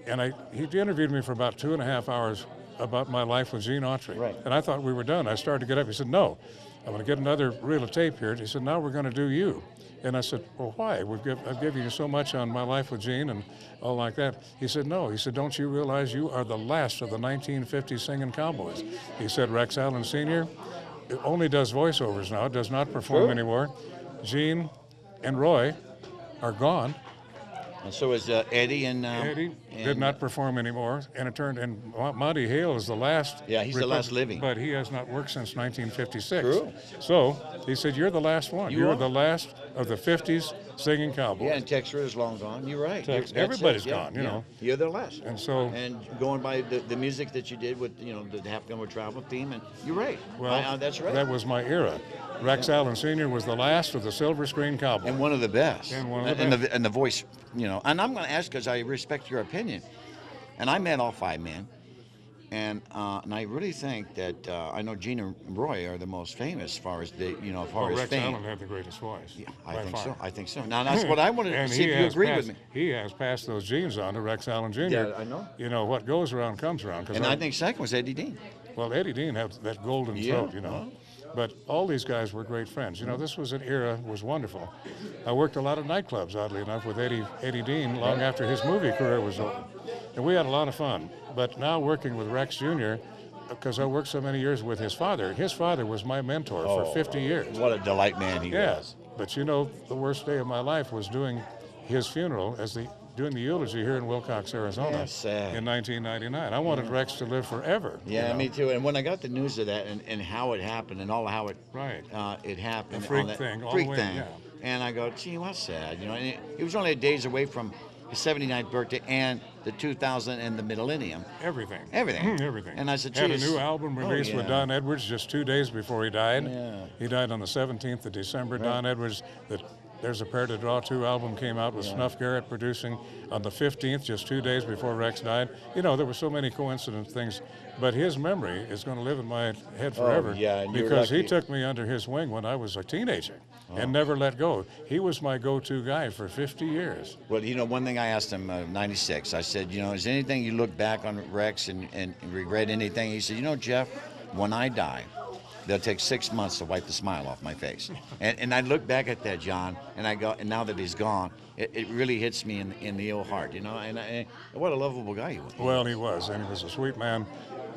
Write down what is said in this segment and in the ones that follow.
And he interviewed me for about 2.5 hours about my life with Gene Autry. Right. And I thought we were done. I started to get up. He said, no, I'm going to get another reel of tape here. He said, now we're going to do you. And I said, well, why? I've given you so much on my life with Gene and all like that. He said, no. He said, don't you realize you are the last of the 1950s singing cowboys? He said, Rex Allen Sr. only does voiceovers now, does not perform anymore. Gene and Roy are gone. And so is Eddie and Eddie did not perform anymore, and it turned. And Monty Hale is the last. Yeah, he's the last living. But he has not worked since 1956. True. So he said, "You're the last one. You're are. the last of the 50s singing cowboys." Yeah, and Tex Ritter's long gone. You're right. Everybody's gone. You know. You're the last. And so. And going by the music that you did with the Half Gun with Travel theme, and you're right. Well, that's right. That was my era. Rex Allen Sr. was the last of the silver screen cowboys. And one of the best. And the voice, And I'm going to ask because I respect your opinion. And I met all five men. And I really think that I know Gene and Roy are the most famous as far as Rex fame. Allen had the greatest voice. Yeah, I think so. Now that's what I wanted to see if you agree with me. He has passed those genes on to Rex Allen Jr. Yeah, I know. You know what goes around comes around. And I think second was Eddie Dean. Well, Eddie Dean had that golden throat, But all these guys were great friends. This was an era, was wonderful. I worked a lot of nightclubs, oddly enough, with Eddie Dean long after his movie career was over. And we had a lot of fun. But now working with Rex Jr., because I worked so many years with his father was my mentor for 50 years. What a delight man he was. But the worst day of my life was doing his funeral doing the eulogy here in Wilcox, Arizona in 1999. I wanted Rex to live forever. Yeah, me too. And when I got the news of that and how it happened and all how it it happened, the freak thing, and I go, gee, what's sad? And it was only days away from his 79th birthday and the 2000 and the millennium. Everything. And I said, had a new album released with Don Edwards just 2 days before he died. Yeah. He died on the 17th of December. Don Edwards, There's a Pair to Draw 2 album came out with Snuff Garrett producing on the 15th, just 2 days before Rex died. There were so many coincident things, but his memory is going to live in my head forever because he took me under his wing when I was a teenager and never let go. He was my go-to guy for 50 years. Well, one thing I asked him in 96, I said, is there anything you look back on Rex and regret anything? He said, Jeff, when I die, they'll take 6 months to wipe the smile off my face. And I look back at that, John, and I go, and now that he's gone, it really hits me in the old heart, and what a lovable guy he was. Well, he was, and he was a sweet man.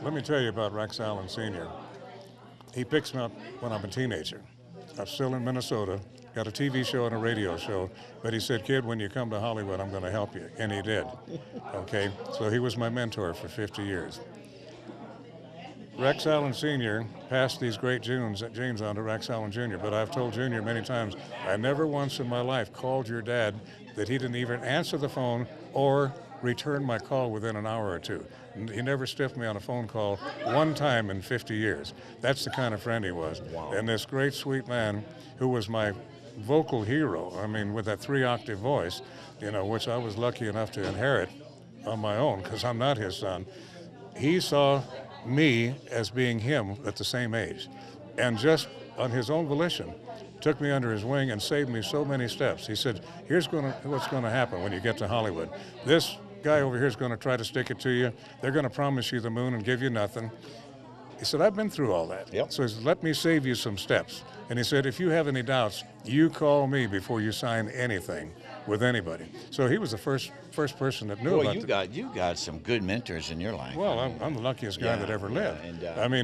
Let me tell you about Rex Allen Sr. He picks me up when I'm a teenager. I'm still in Minnesota, got a TV show and a radio show, but he said, kid, when you come to Hollywood, I'm going to help you, and he did. Okay, so he was my mentor for 50 years. Rex Allen Sr. passed these great genes on to Rex Allen Jr., but I've told Jr. many times, I never once in my life called your dad that he didn't even answer the phone or return my call within an hour or two. He never stiffed me on a phone call one time in 50 years. That's the kind of friend he was. Wow. And this great, sweet man who was my vocal hero, with that 3-octave voice, which I was lucky enough to inherit on my own because I'm not his son, he saw me as being him at the same age, and just on his own volition took me under his wing and saved me so many steps. He said, here's what's going to happen when you get to Hollywood. This guy over here is going to try to stick it to you. They're going to promise you the moon and give you nothing. He said, I've been through all that. Yep. So he said, let me save you some steps. And he said, if you have any doubts, you call me before you sign anything with anybody. So he was the first person that knew about it. You got some good mentors in your life. Well, I'm the luckiest guy that ever lived.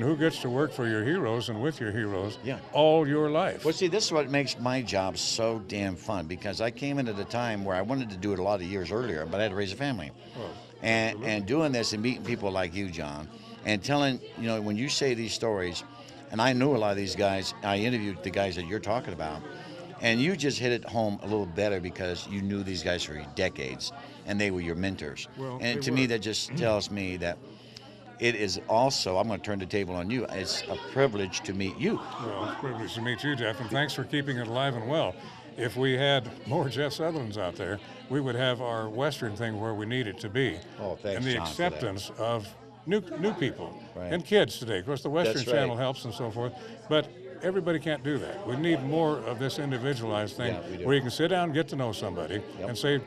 Who gets to work for your heroes and with your heroes all your life? Well, see, this is what makes my job so damn fun, because I came in at a time where I wanted to do it a lot of years earlier, but I had to raise a family. And doing this and meeting people like you, John, and telling, when you say these stories, and I knew a lot of these guys, I interviewed the guys that you're talking about, and you just hit it home a little better because you knew these guys for decades, and they were your mentors. And to me, that just tells me that it is also, I'm going to turn the table on you, it's a privilege to meet you. Well, it's a privilege to meet you, Jeff, and thanks for keeping it alive and well. If we had more Jeff Sutherlands out there, we would have our Western thing where we need it to be. Oh, thanks, and the John, acceptance of new people right. and kids today. Of course, the Western That's channel right. helps and so forth, but everybody can't do that. We need more of this individualized thing where you can sit down and get to know somebody and say,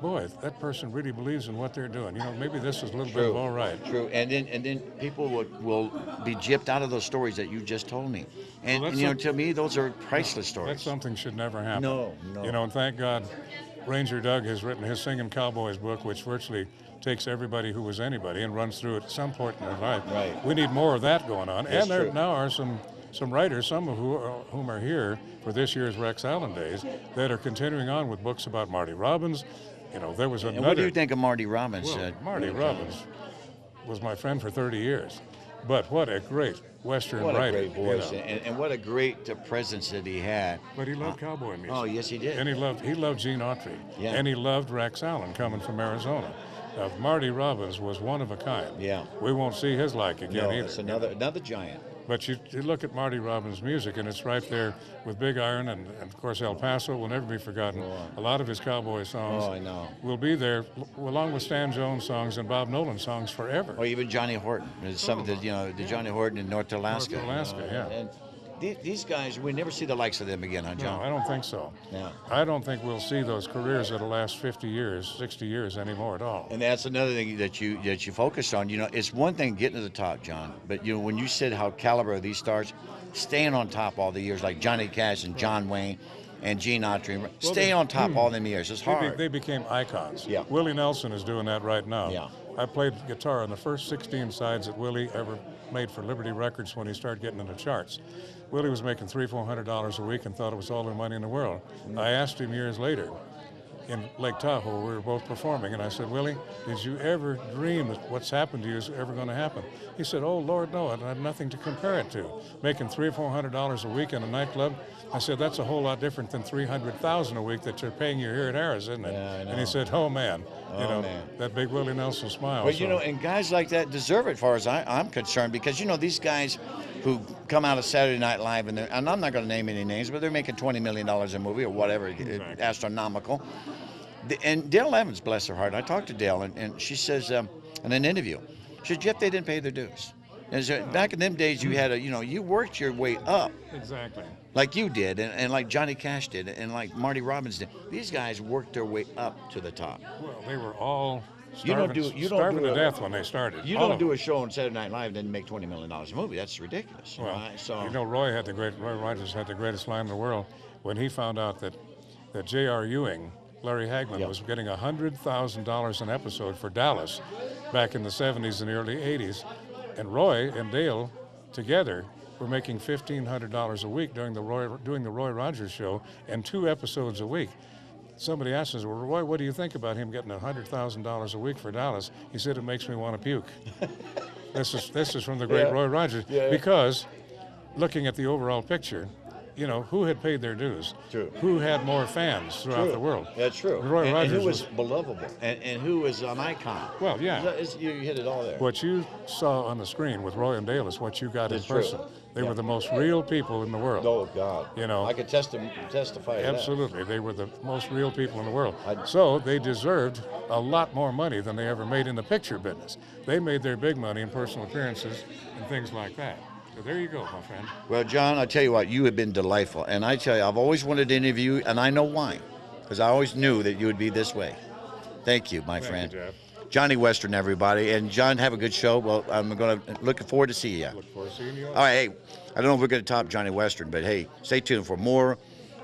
boy, that person really believes in what they're doing. You know, maybe this is a little bit of all right. True. And then people will be gypped out of those stories that you just told me. And, Well, and you know, to me, those are priceless stories. That's something should never happen. No. You know, and thank God Ranger Doug has written his Singing Cowboys book, which virtually takes everybody who was anybody and runs through it at some point in their life. Right. We need more of that going on. That's and there true. now are some writers, some of whom are here for this year's Rex Allen Days, that are continuing on with books about Marty Robbins. You know, there was another. And what do you think of Marty Robbins? Well, Marty Robbins was my friend for 30 years. But what a great Western What a writer. great voice, You know. and what a great presence that he had. But he loved cowboy music. Oh, yes, he did. And he loved Gene Autry. Yeah. And he loved Rex Allen coming from Arizona. Marty Robbins was one of a kind. Yeah. We won't see his like again No, either. it's another giant. But you look at Marty Robbins' music, and it's right there with Big Iron, and of course El Paso will never be forgotten. A lot of his cowboy songs Oh, I know. will be there, along with Stan Jones songs and Bob Nolan songs forever. Or even Johnny Horton. There's some of the, the Johnny Horton in North Alaska. North Alaska, yeah. And these guys, we never see the likes of them again, huh, No, John? I don't think so. Yeah. I don't think we'll see those careers that'll last 50 years, 60 years anymore at all. And that's another thing that you focus on. You know, it's one thing getting to the top, John, but you know when you said how caliber of these stars, staying on top all the years, like Johnny Cash and John Wayne and Gene Autry, stay on top all them years. It's hard. They became icons. Yeah. Willie Nelson is doing that right now. Yeah. I played guitar on the first 16 sides that Willie ever made for Liberty Records when he started getting in the charts. Willie was making $300-400 a week and thought it was all the money in the world. I asked him years later in Lake Tahoe, we were both performing, and I said, Willie, did you ever dream that what's happened to you is ever going to happen? He said, oh, Lord, no, I had nothing to compare it to. Making $300-400 a week in a nightclub, I said, that's a whole lot different than $300,000 a week that you're paying you here at Harris, isn't it? Yeah, I know. And he said, oh, man. Man. That big Willie Nelson smile. But you know, and guys like that deserve it, as far as I'm concerned, because you know these guys who come out of Saturday Night Live and I'm not going to name any names, but they're making $20 million a movie or whatever, astronomical. And Dale Evans, bless her heart, I talked to Dale, and she says in an interview, she said, Jeff, they didn't pay their dues. And so back in them days, you had you worked your way up. Exactly. Like you did, and like Johnny Cash did, and like Marty Robbins did. These guys worked their way up to the top. Well, they were all You don't starving do to death when they started. You All don't of do them. a show on Saturday Night Live and then make $20 million a movie. That's ridiculous. Well, right? So you know, Roy Rogers had the greatest line in the world when he found out that J.R. Ewing, Larry Hagman, was getting $100,000 an episode for Dallas back in the 70s and the early 80s. And Roy and Dale together were making $1,500 a week doing the Roy Rogers show and 2 episodes a week. Somebody asked us, well, Roy, what do you think about him getting $100,000 a week for Dallas? He said, it makes me want to puke. This is from the great Roy Rogers. Yeah. Because looking at the overall picture, you know, who had paid their dues? True. Who had more fans throughout the world? That's true. Roy Rogers and who was believable, and who was an icon. Well, yeah. You hit it all there. What you saw on the screen with Roy and Dale is what you got That's in person. true. They were the most real people in the world. Oh God. You know. I could testify to Absolutely. They were the most real people in the world. I- So they deserved a lot more money than they ever made in the picture business. They made their big money in personal appearances and things like that. So there you go, my friend. that. Well, John, I tell you what, you have been delightful, and I tell you, I've always wanted to interview you, and I know why, because I always knew that you would be this way. Thank you, my friend. Thank you, Jeff. Johnny Western, everybody, and John, have a good show. Well, I'm looking forward to see you. Look forward to seeing you. All right, hey, I don't know if we're going to top Johnny Western, but hey, stay tuned for more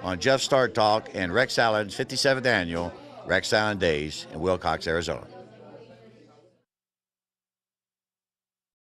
on Jeff Star Talk and Rex Allen's 57th annual Rex Allen Days in Wilcox, Arizona.